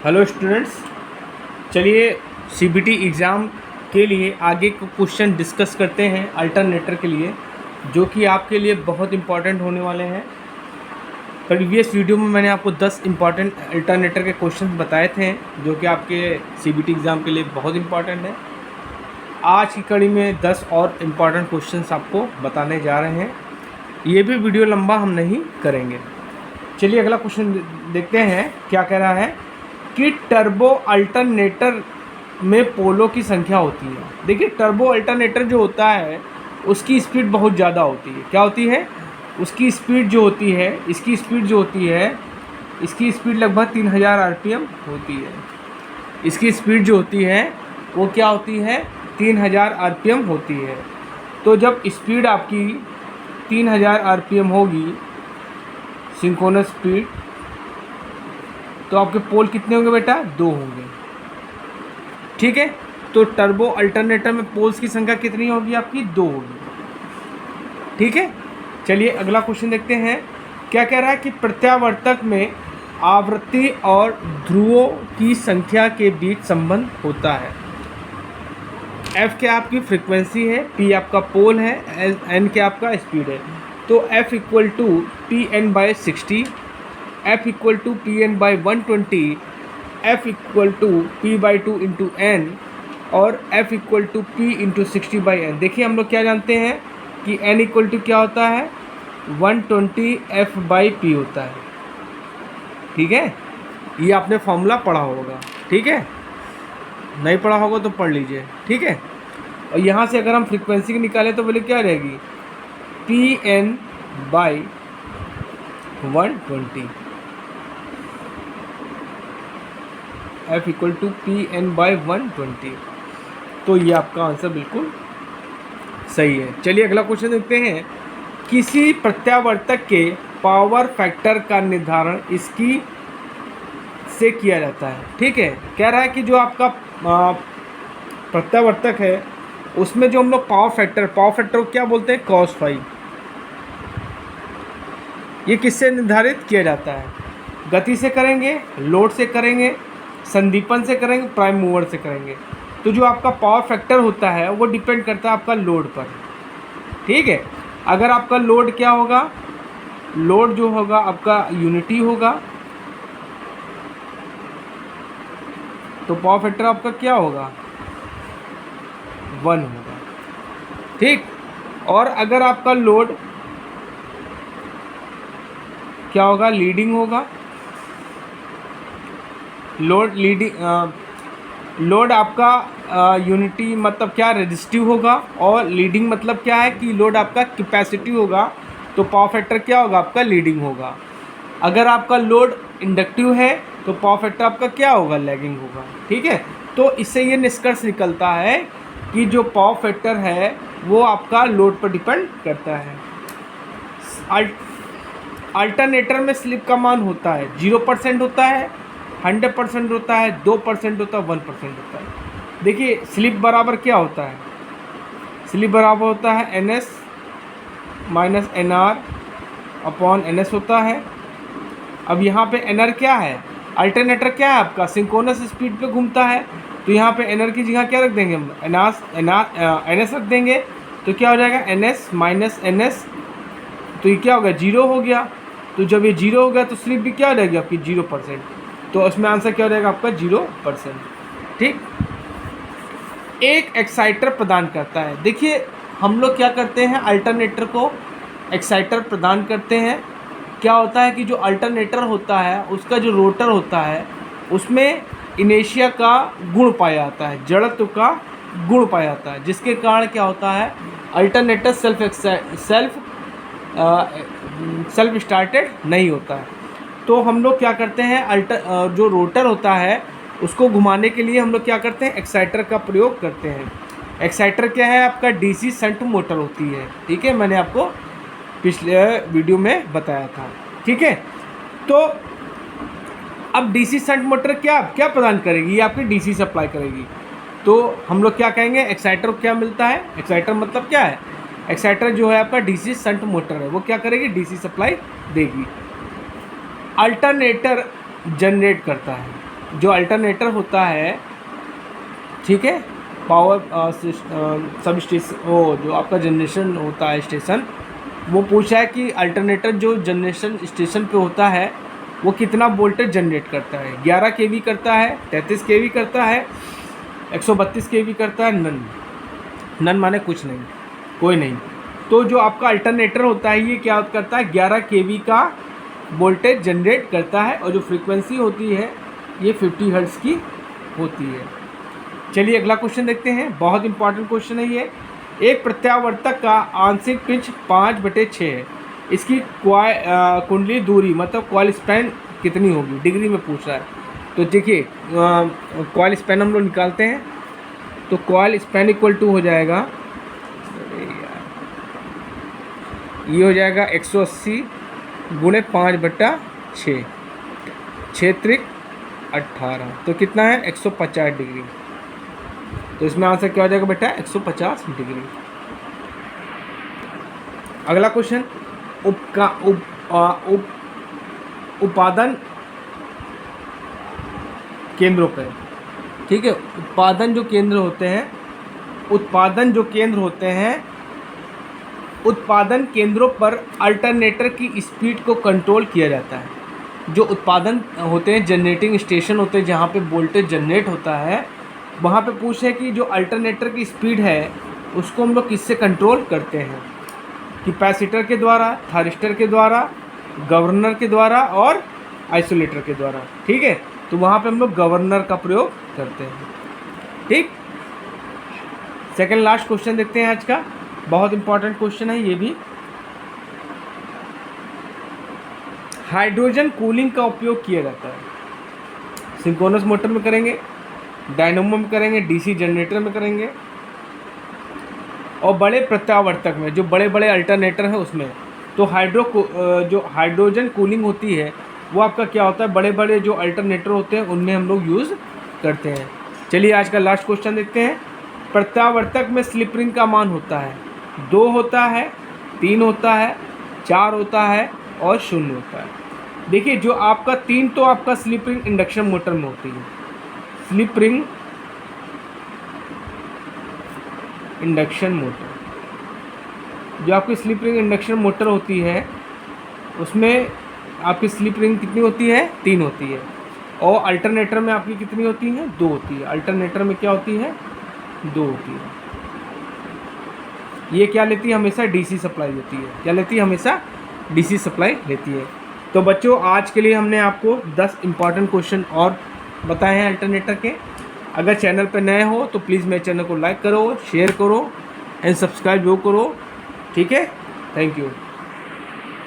Hello students, चलिए CBT exam के लिए आगे को क्वेश्चन डिस्कस करते हैं अल्टरनेटर के लिए, जो कि आपके लिए बहुत इंपॉर्टेंट होने वाले हैं। प्रीवियस वीडियो में मैंने आपको 10 इंपॉर्टेंट अल्टरनेटर के क्वेश्चन बताए थे, जो कि आपके सीबीटी एग्ज़ाम के लिए बहुत इंपॉर्टेंट है। आज की कड़ी में 10 और इम्पॉर्टेंट क्वेश्चंस आपको बताने जा रहे हैं। ये भी वीडियो लंबा हम नहीं करेंगे। चलिए अगला क्वेश्चन देखते हैं क्या कह रहा है कि टर्बो अल्टरनेटर में पोलों की संख्या होती है। देखिए, टर्बो अल्टरनेटर जो होता है उसकी स्पीड बहुत ज़्यादा होती है। क्या होती है? उसकी स्पीड जो होती है, इसकी स्पीड जो होती है, इसकी स्पीड लगभग 3000 आरपीएम होती है। इसकी स्पीड जो होती है वो क्या होती है? 3000 आरपीएम होती है। तो जब स्पीड आपकी 3000 आरपीएम होगी, सिंक्रोनस स्पीड, तो आपके पोल कितने होंगे बेटा? 2 होंगे। ठीक है, तो टर्बो अल्टरनेटर में पोल्स की संख्या कितनी होगी? आपकी 2 होगी। ठीक है, चलिए अगला क्वेश्चन देखते हैं क्या कह रहा है कि प्रत्यावर्तक में आवृत्ति और ध्रुवों की संख्या के बीच संबंध होता है। F क्या आपकी फ्रीक्वेंसी है, P आपका पोल है, N क्या आपका स्पीड है। तो F equal to Pn/60, F equal to Pn/120, F equal to P/2 into N और F equal to P into 60/N। देखिए, हम लोग क्या जानते हैं कि N इक्वल टू क्या होता है? 120 F/P होता है। ठीक है, ये आपने फॉर्मूला पढ़ा होगा। ठीक है, नहीं पढ़ा होगा तो पढ़ लीजिए। ठीक है, और यहाँ से अगर हम फ्रीक्वेंसी की निकालें तो बोले क्या रहेगी? Pn/120, F equal to Pn/120। तो ये आपका आंसर बिल्कुल सही है। चलिए अगला क्वेश्चन देखते हैं। किसी प्रत्यावर्तक के पावर फैक्टर का निर्धारण इसकी से किया जाता है। ठीक है, कह रहा है कि जो आपका प्रत्यावर्तक है उसमें जो हम लोग पावर फैक्टर को क्या बोलते हैं? cos phi. ये किससे निर्धारित किया जाता है? गति से करेंगे, लोड से करेंगे, संदीपन से करेंगे, प्राइम मूवर से करेंगे। तो जो आपका पावर फैक्टर होता है वो डिपेंड करता है आपका लोड पर। ठीक है, अगर आपका लोड क्या होगा? लोड जो होगा आपका यूनिटी होगा, तो पावर फैक्टर आपका क्या होगा? 1 होगा। ठीक, और अगर आपका लोड क्या होगा? लीडिंग होगा। लोड आपका यूनिटी मतलब क्या? रेजिस्टिव होगा। और लीडिंग मतलब क्या है कि लोड आपका कैपेसिटिव होगा, तो पावर फैक्टर क्या होगा? आपका लीडिंग होगा। अगर आपका लोड इंडक्टिव है तो पावर फैक्टर आपका क्या होगा? लैगिंग होगा। ठीक है, तो इससे ये निष्कर्ष निकलता है कि जो पावर फैक्टर है वो आपका लोड पर डिपेंड करता है। अल्टरनेटर में स्लिप का मान होता है 0% होता है, 100% होता है, 2% होता है, 1% होता है। देखिए, स्लिप बराबर क्या होता है? स्लिप बराबर होता है NS minus NR upon NS होता है। अब यहाँ पे NR क्या है? अल्टरनेटर क्या है आपका? सिंक्रोनस स्पीड पे घूमता है, तो यहाँ पे NR की जगह क्या रख देंगे हम? NS रख देंगे। तो क्या हो जाएगा? NS माइनस NS, तो ये क्या हो गया? 0 हो गया। तो जब ये 0 हो गया तो स्लिप भी क्या हो जाएगी आपकी? 0%। तो उसमें आंसर क्या हो जाएगा आपका? 0%। ठीक, एक एक्साइटर प्रदान करता है। देखिए, हम लोग क्या करते हैं? अल्टरनेटर को एक्साइटर प्रदान करते हैं। क्या होता है कि जो अल्टरनेटर होता है उसका जो रोटर होता है उसमें इनेर्शिया का गुण पाया जाता है, जड़त्व का गुण पाया जाता है, जिसके कारण क्या होता है? अल्टरनेटर सेल्फ स्टार्टेड नहीं होता है। तो हम लोग क्या करते हैं? जो रोटर होता है उसको घुमाने के लिए हम लोग क्या करते हैं? एक्साइटर का प्रयोग करते हैं। एक्साइटर क्या है आपका? डीसी शंट मोटर होती है। ठीक है, मैंने आपको पिछले वीडियो में बताया था। ठीक है, तो अब डीसी शंट मोटर क्या प्रदान करेगी? ये आपकी डीसी सप्लाई करेगी। तो हम लोग क्या कहेंगे? एक्साइटर को क्या मिलता है? एक्साइटर मतलब क्या है? एक्साइटर जो है आपका डीसी शंट मोटर है, वो क्या करेगी? डीसी सप्लाई देगी। अल्टरनेटर जनरेट करता है। जो अल्टरनेटर होता है, ठीक है, पावर सब स्टेशन, वो जो आपका जनरेशन होता है स्टेशन, वो पूछा है कि अल्टरनेटर जो जनरेशन स्टेशन पे होता है वो कितना वोल्टेज जनरेट करता है। 11 kV करता है, 33 kV करता है, 132 kV करता है, नन माने कुछ नहीं, कोई नहीं। तो जो आपका अल्टरनेटर होता है ये क्या करता है, 11 kV का वोल्टेज जनरेट करता है, और जो फ्रीक्वेंसी होती है ये 50 हर्ट्ज़ की होती है। चलिए अगला क्वेश्चन देखते हैं, बहुत इंपॉर्टेंट क्वेश्चन है ये। एक प्रत्यावर्तक का आंशिक पिच 5/6 है, इसकी कुंडली दूरी मतलब कॉइल स्पैन कितनी होगी, डिग्री में पूछ रहा है। तो देखिए कॉइल स्पैन हम लोग निकालते हैं, तो कॉइल स्पैन इक्वल टू हो जाएगा, ये हो जाएगा 180 गुणे 5/6, 6 त्रिक 18, तो कितना है 150 डिग्री। तो इसमें आंसर क्या हो जाएगा बेटा, 150 डिग्री। अगला क्वेश्चन, उत्पादन केंद्रों पर, ठीक है, उत्पादन जो केंद्र होते हैं, उत्पादन केंद्रों पर अल्टरनेटर की स्पीड को कंट्रोल किया जाता है। जो उत्पादन होते हैं, जनरेटिंग स्टेशन होते हैं जहाँ पे वोल्टेज जनरेट होता है, वहाँ पे पूछे कि जो अल्टरनेटर की स्पीड है उसको हम लोग किससे कंट्रोल करते हैं, कैपेसिटर के द्वारा, थारिस्टर के द्वारा, गवर्नर के द्वारा और आइसोलेटर के द्वारा, ठीक है। तो वहाँ पे हम लोग गवर्नर का प्रयोग करते हैं, ठीक। सेकंड लास्ट क्वेश्चन देखते हैं आज का, बहुत इंपॉर्टेंट क्वेश्चन है ये भी। हाइड्रोजन कूलिंग का उपयोग किया जाता है, सिंक्रोनस मोटर में करेंगे, डायनमो में करेंगे, डीसी जनरेटर में करेंगे, और बड़े प्रत्यावर्तक में, जो बड़े बड़े अल्टरनेटर हैं उसमें। तो जो हाइड्रोजन कूलिंग होती है वो आपका क्या होता है, बड़े बड़े जो अल्टरनेटर होते हैं उनमें हम लोग यूज़ करते हैं। चलिए आज का लास्ट क्वेश्चन देखते हैं। प्रत्यावर्तक में स्लिप रिंग का मान होता है 2 होता है, 3 होता है, 4 होता है और 0 होता है। देखिए जो आपका 3 तो आपका स्लिप रिंग इंडक्शन मोटर में होती है, स्लिप रिंग इंडक्शन मोटर, जो आपकी स्लिप रिंग इंडक्शन मोटर होती है उसमें आपकी स्लिप रिंग कितनी होती है, 3 होती है। और अल्टरनेटर में आपकी कितनी होती है, 2 होती है। अल्टरनेटर में क्या होती है, 2 होती है। ये क्या लेती है, हमेशा डीसी सप्लाई लेती है। क्या लेती है, हमेशा डीसी सप्लाई लेती है। तो बच्चों आज के लिए हमने आपको 10 इंपॉर्टेंट क्वेश्चन और बताए हैं अल्टरनेटर के। अगर चैनल पर नए हो तो प्लीज़ मेरे चैनल को लाइक करो, शेयर करो एंड सब्सक्राइब जो करो, ठीक है। Thank you.